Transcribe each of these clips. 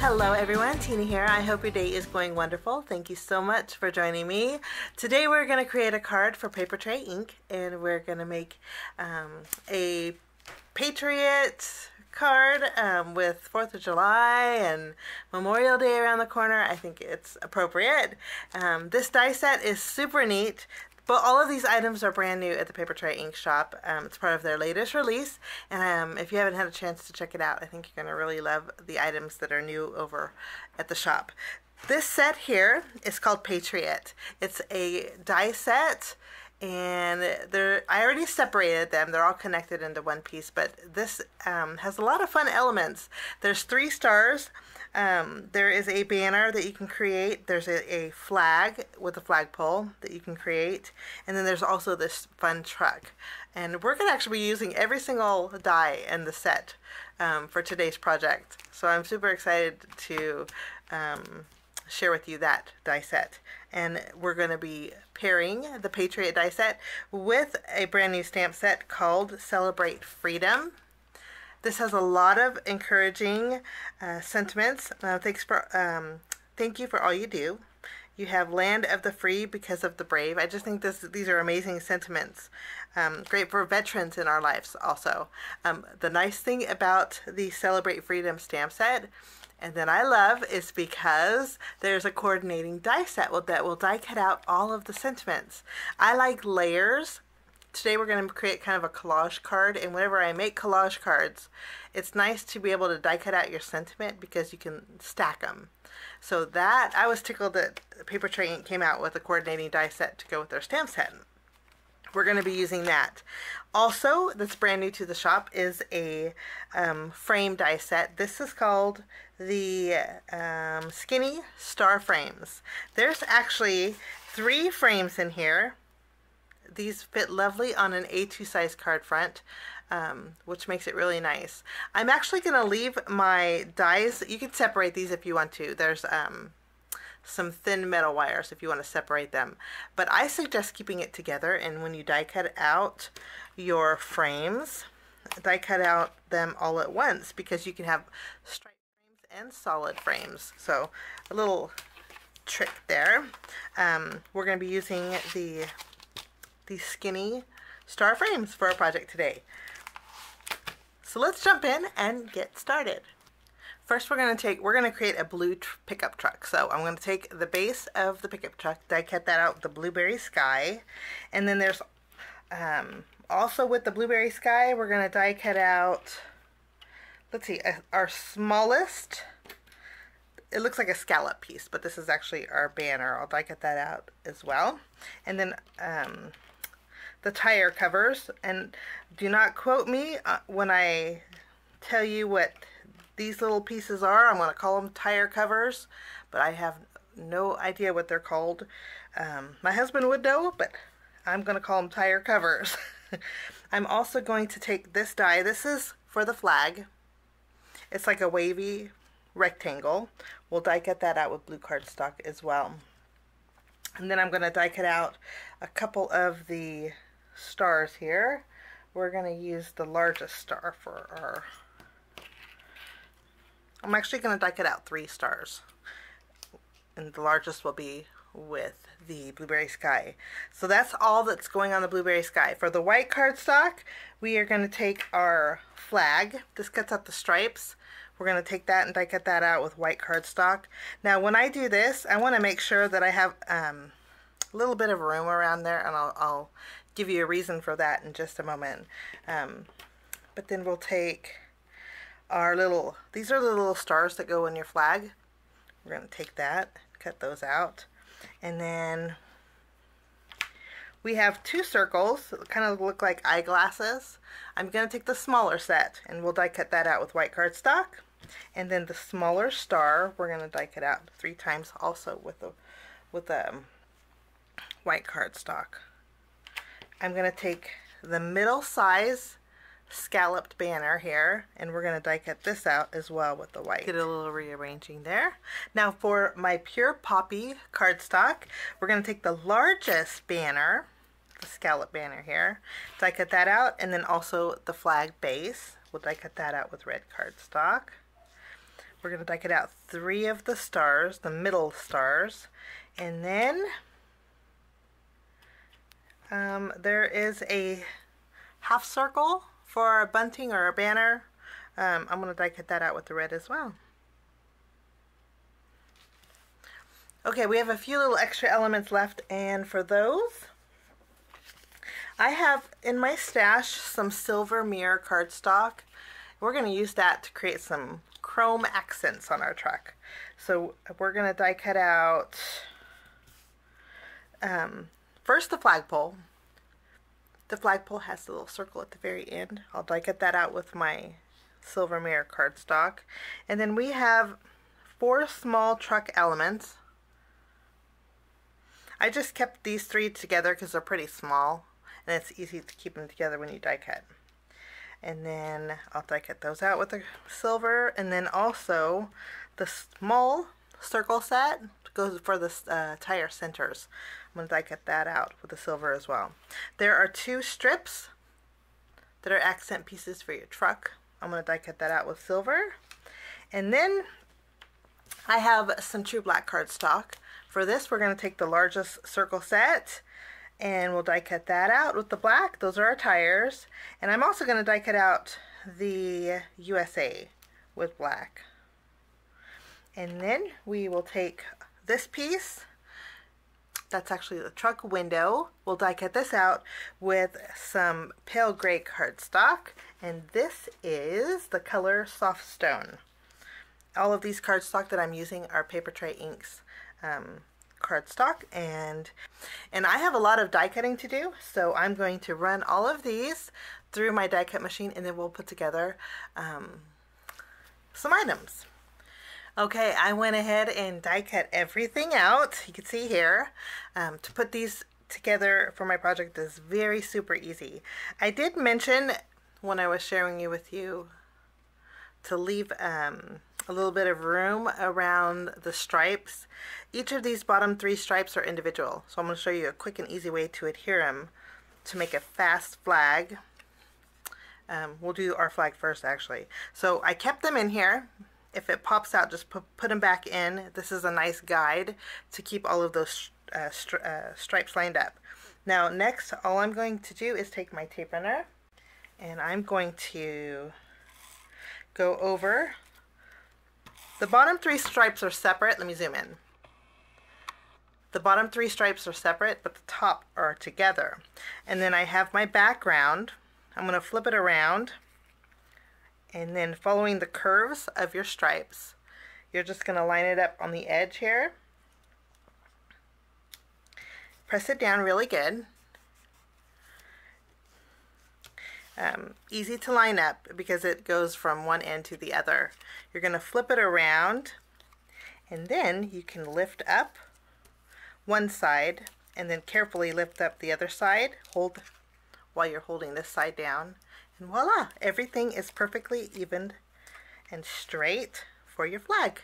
Hello everyone, Tina here. I hope your day is going wonderful. Thank you so much for joining me. Today we're going to create a card for Papertrey Ink, and we're going to make a Patriot card with 4th of July and Memorial Day around the corner. I think it's appropriate. This die set is super neat. But all of these items are brand new at the Papertrey Ink shop. It's part of their latest release, and if you haven't had a chance to check it out, I think you're going to really love the items that are new over at the shop. This set here is called Patriot. It's a die set, and I already separated them. They're all connected into one piece, but this has a lot of fun elements. There's 3 stars. There is a banner that you can create. There's a flag with a flagpole that you can create. And then there's also this fun truck. And we're going to actually be using every single die in the set for today's project. So I'm super excited to share with you that die set. And we're going to be pairing the Patriot die set with a brand new stamp set called Celebrate Freedom. This has a lot of encouraging sentiments. Thank you for all you do. You have land of the free because of the brave. I just think these are amazing sentiments. Great for veterans in our lives also. The nice thing about the Celebrate Freedom stamp set, and that I love, is because there's a coordinating die set that will die cut out all of the sentiments. I like layers. Today we're going to create kind of a collage card, and whenever I make collage cards, it's nice to be able to die cut out your sentiment because you can stack them. So that, I was tickled that Papertrey Ink came out with a coordinating die set to go with their stamp set. We're going to be using that. Also, that's brand new to the shop, is a frame die set. This is called the Skinny Star Frames. There's actually 3 frames in here. These fit lovely on an A2 size card front, which makes it really nice. I'm actually going to leave my dies. You can separate these if you want to. There's some thin metal wires if you want to separate them. But I suggest keeping it together, and when you die cut out your frames, die cut out them all at once, because you can have straight frames and solid frames. So a little trick there. We're going to be using these skinny star frames for our project today. So let's jump in and get started. First we're going to create a blue pickup truck. So I'm going to take the base of the pickup truck, die cut that out with the blueberry sky, and then there's also with the blueberry sky we're going to die cut out, let's see, our smallest. It looks like a scallop piece, but this is actually our banner. I'll die cut that out as well. And then the tire covers, and do not quote me when I tell you what these little pieces are. I'm going to call them tire covers, but I have no idea what they're called. My husband would know, but I'm going to call them tire covers. I'm also going to take this die. This is for the flag. It's like a wavy rectangle. We'll die cut that out with blue cardstock as well. And then I'm going to die cut out a couple of the stars here. We're going to use the largest star for our... I'm actually going to die cut out 3 stars. And the largest will be with the blueberry sky. So that's all that's going on the blueberry sky. For the white cardstock, we are going to take our flag. This cuts out the stripes. We're going to take that and die cut that out with white cardstock. Now when I do this, I want to make sure that I have a little bit of room around there, and I'll give you a reason for that in just a moment. But then we'll take our little, these are the little stars that go in your flag. We're going to take that, cut those out, and then we have 2 circles that kind of look like eyeglasses. I'm going to take the smaller set, and we'll die cut that out with white cardstock. And then the smaller star, we're going to die cut out 3 times also with the white cardstock. I'm going to take the middle size scalloped banner here, and we're going to die cut this out as well with the white. Get a little rearranging there. Now for my pure poppy cardstock, we're going to take the largest banner, the scallop banner here, die cut that out, and then also the flag base. We'll die cut that out with red cardstock. we're going to die cut out 3 of the stars, the middle stars, and then there is a half circle for a bunting or a banner. I'm going to die cut that out with the red as well. Okay, we have a few little extra elements left, and for those, I have in my stash some silver mirror cardstock. We're going to use that to create some chrome accents on our truck. So we're going to die cut out first the flagpole. The flagpole has a little circle at the very end. I'll die cut that out with my silver mirror cardstock. And then we have 4 small truck elements. I just kept these 3 together because they're pretty small, and it's easy to keep them together when you die cut. And then I'll die cut those out with the silver, and then also the small circle set goes for the tire centers. I'm going to die cut that out with the silver as well. There are 2 strips that are accent pieces for your truck. I'm going to die cut that out with silver. And then I have some true black cardstock. For this, we're going to take the largest circle set, and we'll die cut that out with the black. Those are our tires. And I'm also going to die cut out the USA with black. And then we will take this piece. That's actually the truck window. We'll die cut this out with some pale gray cardstock. And this is the color Soft Stone. All of these cardstock that I'm using are Papertrey Inks cardstock, and I have a lot of die cutting to do, so I'm going to run all of these through my die cut machine, and then we'll put together some items. Okay, I went ahead and die cut everything out. You can see here. To put these together for my project is very super easy. I did mention when I was sharing it with you to leave a little bit of room around the stripes. Each of these bottom 3 stripes are individual, so I'm going to show you a quick and easy way to adhere them to make a fast flag. We'll do our flag first actually. So I kept them in here. If it pops out, just put them back in. This is a nice guide to keep all of those stripes lined up. Now next, all I'm going to do is take my tape runner, and I'm going to go over. The bottom 3 stripes are separate. Let me zoom in. The bottom 3 stripes are separate, but the top are together. And then I have my background. I'm going to flip it around, and then following the curves of your stripes, you're just going to line it up on the edge here. Press it down really good. Easy to line up because it goes from one end to the other. You're going to flip it around, and then you can lift up one side and then carefully lift up the other side. Hold while you're holding this side down, and voila, everything is perfectly evened and straight for your flag.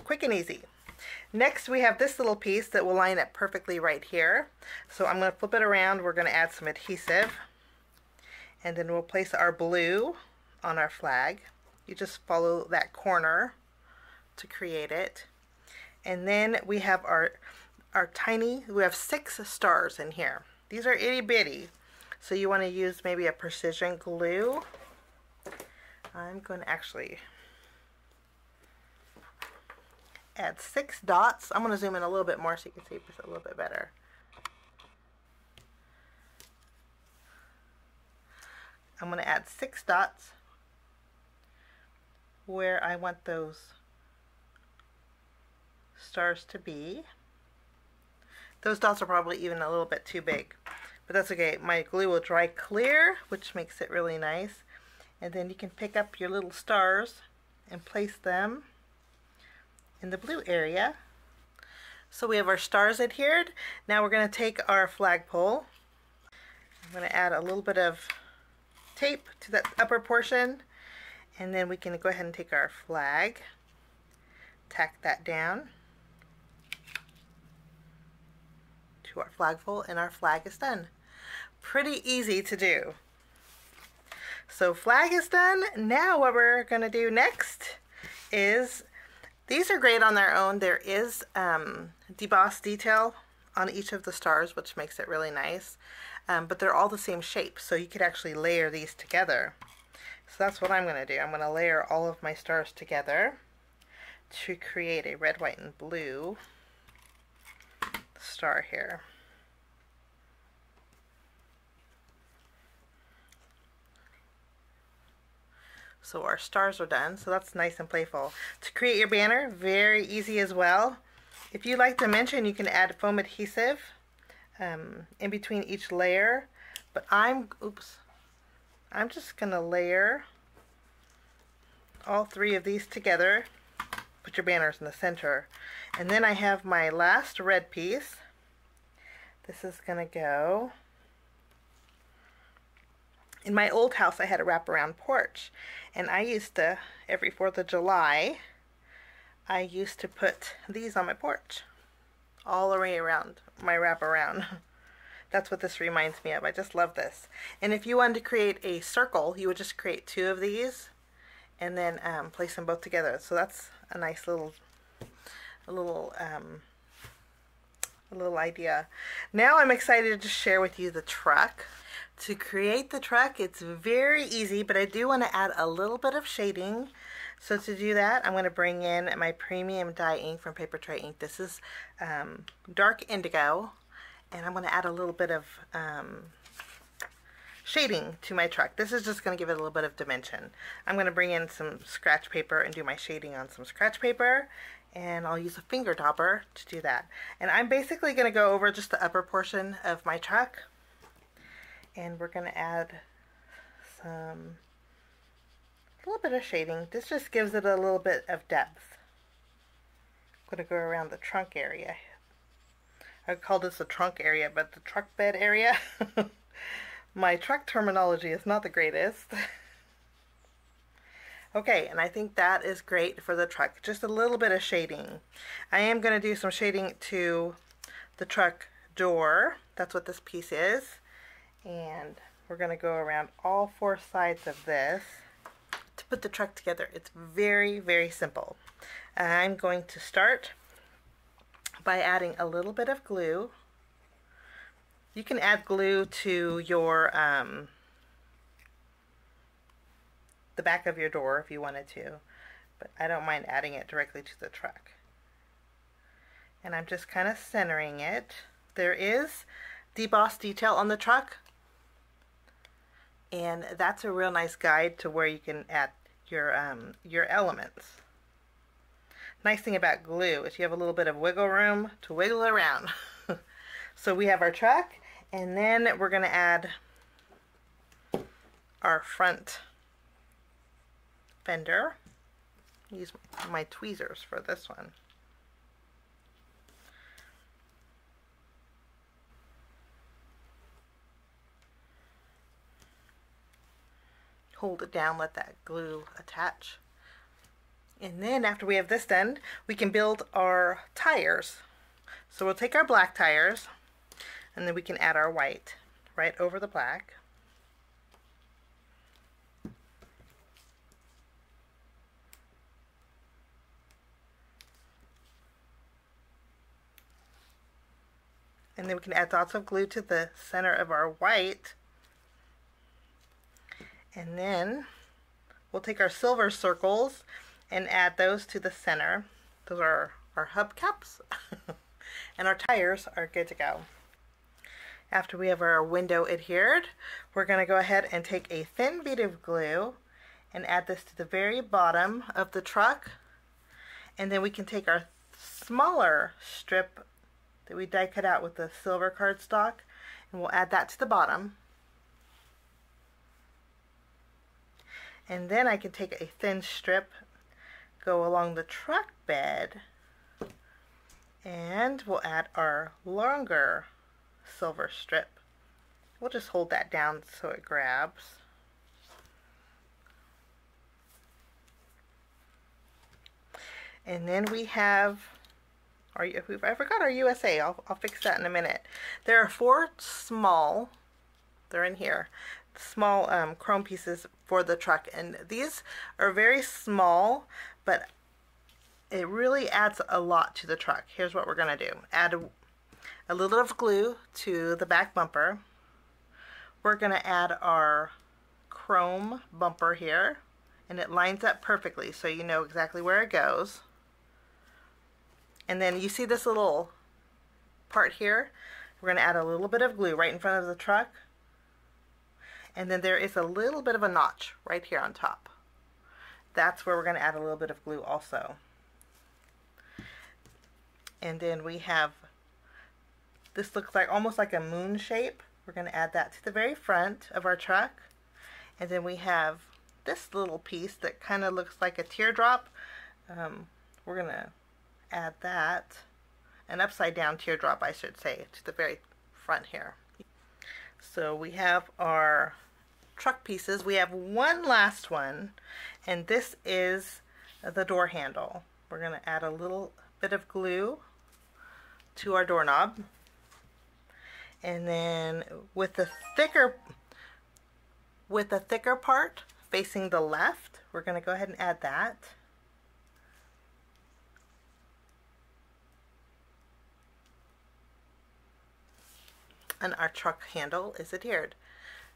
Quick and easy. Next, we have this little piece that will line up perfectly right here. So I'm going to flip it around. We're going to add some adhesive, and then we'll place our blue on our flag. You just follow that corner to create it. And then we have our we have 6 stars in here. These are itty bitty, so you want to use maybe a precision glue. I'm going to actually add 6 dots. I'm going to zoom in a little bit more so you can see this a little bit better. I'm going to add 6 dots where I want those stars to be. Those dots are probably even a little bit too big, but that's okay. My glue will dry clear, which makes it really nice. And then you can pick up your little stars and place them in the blue area. So we have our stars adhered. Now we're going to take our flagpole. I'm going to add a little bit of tape to that upper portion, and then we can go ahead and take our flag, tack that down to our flagpole, and our flag is done. Pretty easy to do. So flag is done. Now what we're going to do next is, these are great on their own. There is debossed detail on each of the stars, which makes it really nice. But they're all the same shape, so you could actually layer these together. So that's what I'm going to do. I'm going to layer all of my stars together to create a red, white, and blue star here. So our stars are done, so that's nice and playful. To create your banner, very easy as well. If you like dimension, you can add foam adhesive in between each layer, but I'm just gonna layer all three of these together. Put your banners in the center, and then I have my last red piece. This is gonna go. In my old house, I had a wraparound porch, and I used to, every 4th of July, I used to put these on my porch, all the way around my wraparound. That's what this reminds me of. I just love this. And if you wanted to create a circle, you would just create 2 of these, and then place them both together. So that's a nice little idea. Now I'm excited to share with you the truck. To create the truck, it's very easy, but I do want to add a little bit of shading. So to do that, I'm going to bring in my premium dye ink from Papertrey Ink. This is dark indigo, and I'm going to add a little bit of shading to my truck. This is just going to give it a little bit of dimension. I'm going to bring in some scratch paper and do my shading on some scratch paper, and I'll use a finger dauber to do that. And I'm basically going to go over just the upper portion of my truck. And we're going to add a little bit of shading. This just gives it a little bit of depth. I'm going to go around the trunk area. I call this the trunk area, but the truck bed area. My truck terminology is not the greatest. Okay, and I think that is great for the truck. Just a little bit of shading. I am going to do some shading to the truck door. That's what this piece is. And we're going to go around all 4 sides of this to put the truck together. It's very, very simple. I'm going to start by adding a little bit of glue. You can add glue to your the back of your door if you wanted to, but I don't mind adding it directly to the truck. And I'm just kind of centering it. There is debossed detail on the truck, and that's a real nice guide to where you can add your elements. Nice thing about glue is you have a little bit of wiggle room to wiggle around. So we have our truck, and then we're going to add our front fender. Use my tweezers for this one. Hold it down, let that glue attach. And then after we have this done, we can build our tires. So we'll take our black tires, and then we can add our white right over the black. And then we can add dots of glue to the center of our white. And then we'll take our silver circles and add those to the center. Those are our hubcaps. And our tires are good to go. After we have our window adhered, we're going to go ahead and take a thin bead of glue and add this to the very bottom of the truck. And then we can take our smaller strip that we die cut out with the silver cardstock, and we'll add that to the bottom. And then I can take a thin strip, go along the truck bed, and we'll add our longer silver strip. We'll just hold that down so it grabs. And then we have I forgot our USA. I'll fix that in a minute. There are 4 small, they're in here, small chrome pieces for the truck, and these are very small, but it really adds a lot to the truck. Here's what we're going to do. Add a little of glue to the back bumper. We're going to add our chrome bumper here, and it lines up perfectly so you know exactly where it goes. And then you see this little part here? We're going to add a little bit of glue right in front of the truck. And then there is a little bit of a notch right here on top. That's where we're going to add a little bit of glue also. And then we have, this looks like almost like a moon shape. We're going to add that to the very front of our truck. And then we have this little piece that kind of looks like a teardrop. We're going to add that, an upside down teardrop I should say, to the very front here. So we have our truck pieces. We have one last one, and this is the door handle. We're going to add a little bit of glue to our doorknob, and then with the thicker part facing the left, we're going to go ahead and add that. And our truck handle is adhered.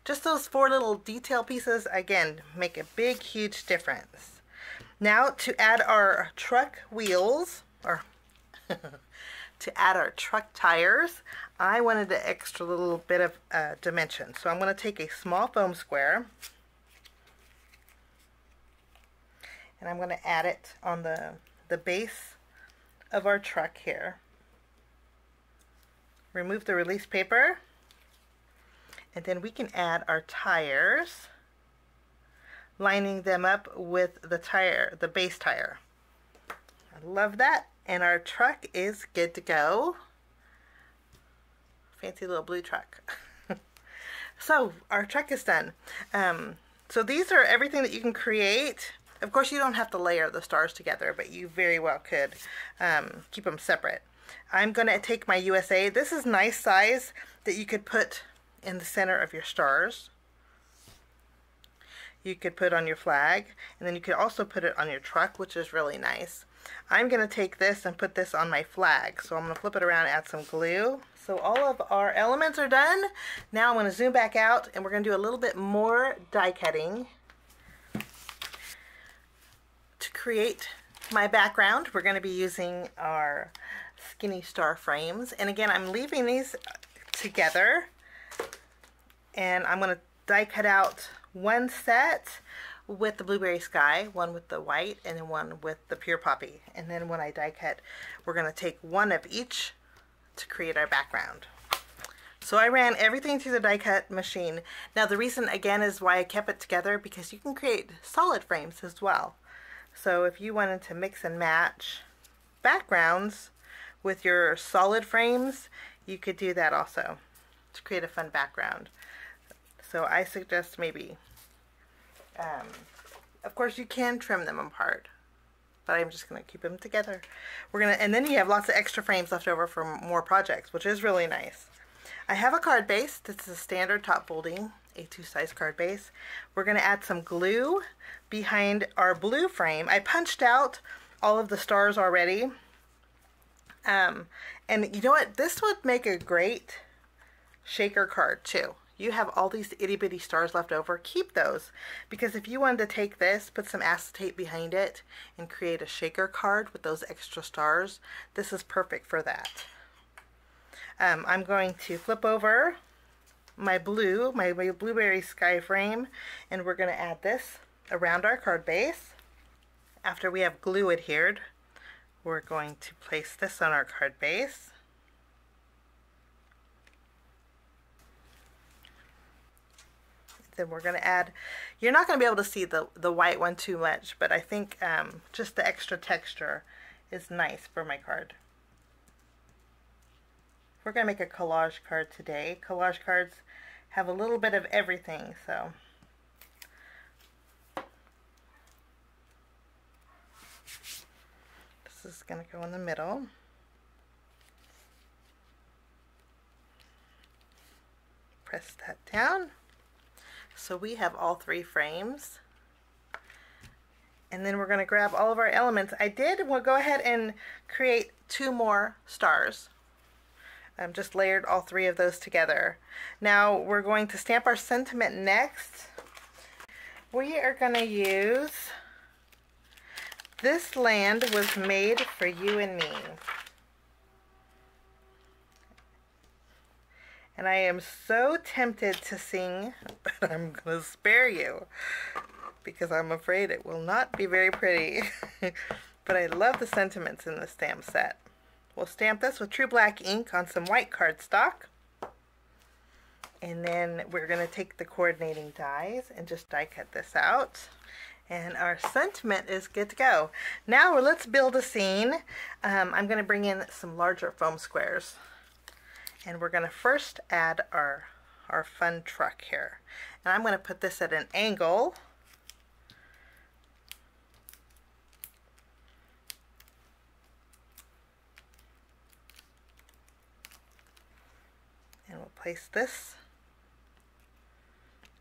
Just those 4 little detail pieces, again, make a big, huge difference. Now to add our truck wheels, or to add our truck tires, I wanted an extra little bit of dimension. So I'm going to take a small foam square, and I'm going to add it on the base of our truck here. Remove the release paper, and then we can add our tires, lining them up with the tire, the base tire. I love that, and our truck is good to go. Fancy little blue truck. So our truck is done. So these are everything that you can create. Of course, you don't have to layer the stars together, but you very well could keep them separate. I'm going to take my USA. This is nice size that you could put in the center of your stars. You could put on your flag, and then you could also put it on your truck, which is really nice. I'm going to take this and put this on my flag. So I'm going to flip it around and add some glue. So all of our elements are done. Now I'm going to zoom back out, and we're going to do a little bit more die cutting. To create my background, we're going to be using our skinny star frames, and again I'm leaving these together, and I'm going to die cut out one set with the blueberry sky, one with the white, and then one with the pure poppy. And then when I die cut, we're going to take one of each to create our background. So I ran everything through the die cut machine. Now the reason again is why I kept it together, because you can create solid frames as well. So if you wanted to mix and match backgrounds with your solid frames, you could do that also to create a fun background. So I suggest maybe, of course you can trim them apart, but I'm just going to keep them together. And then you have lots of extra frames left over for more projects, which is really nice. I have a card base. This is a standard top folding A2 size card base. We're going to add some glue behind our blue frame. I punched out all of the stars already. And you know what? This would make a great shaker card too. You have all these itty bitty stars left over. Keep those, because if you wanted to take this, put some acetate behind it, and create a shaker card with those extra stars, this is perfect for that. I'm going to flip over my blueberry sky frame, and we're going to add this around our card base. After we have glue adhered, we're going to place this on our card base. Then we're going to add, you're not going to be able to see the white one too much, but I think just the extra texture is nice for my card. We're going to make a collage card today. Collage cards have a little bit of everything, so. This is going to go in the middle. Press that down. So we have all 3 frames. And then we're going to grab all of our elements. We'll go ahead and create 2 more stars. Just layered all 3 of those together. Now we're going to stamp our sentiment next. We are going to use "This Land Was Made for You and Me." And I am so tempted to sing, but I'm going to spare you because I'm afraid it will not be very pretty. But I love the sentiments in the stamp set. We'll stamp this with true black ink on some white cardstock. And then we're going to take the coordinating dies and just die cut this out. And our sentiment is good to go. Now let's build a scene. I'm going to bring in some larger foam squares. And we're going to first add our fun truck here. And I'm going to put this at an angle. And we'll place this.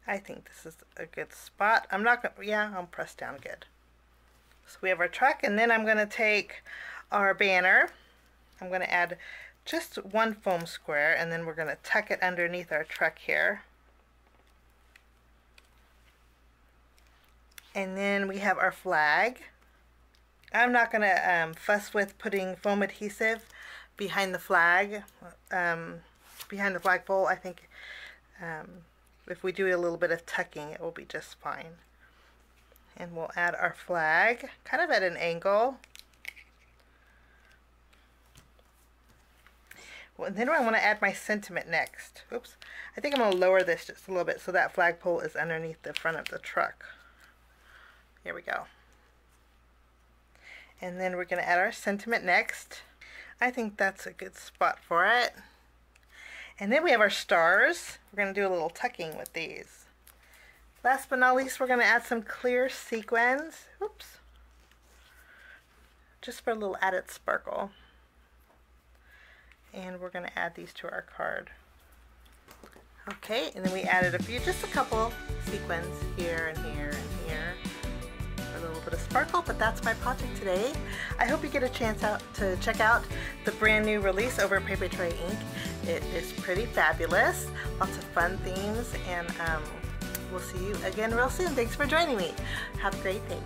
I think this is a good spot. I'm not going to, yeah, I'll press down good. So we have our truck, and then I'm going to take our banner. I'm going to add just 1 foam square, and then we're going to tuck it underneath our truck here. And then we have our flag. I'm not going to fuss with putting foam adhesive behind the flag, behind the flagpole. I think if we do a little bit of tucking, it will be just fine. And we'll add our flag kind of at an angle. Well, and then I want to add my sentiment next. Oops. I think I'm going to lower this just a little bit so that flagpole is underneath the front of the truck. Here we go. And then we're going to add our sentiment next. I think that's a good spot for it. And then we have our stars. We're going to do a little tucking with these. Last but not least, we're going to add some clear sequins. Oops. Just for a little added sparkle. And we're going to add these to our card. Okay, and then we added just a couple sequins here and here and here. A little bit of sparkle, but that's my project today. I hope you get a chance to check out the brand new release over at Papertrey Ink. It is pretty fabulous, lots of fun themes, and we'll see you again real soon. Thanks for joining me. Have a great day.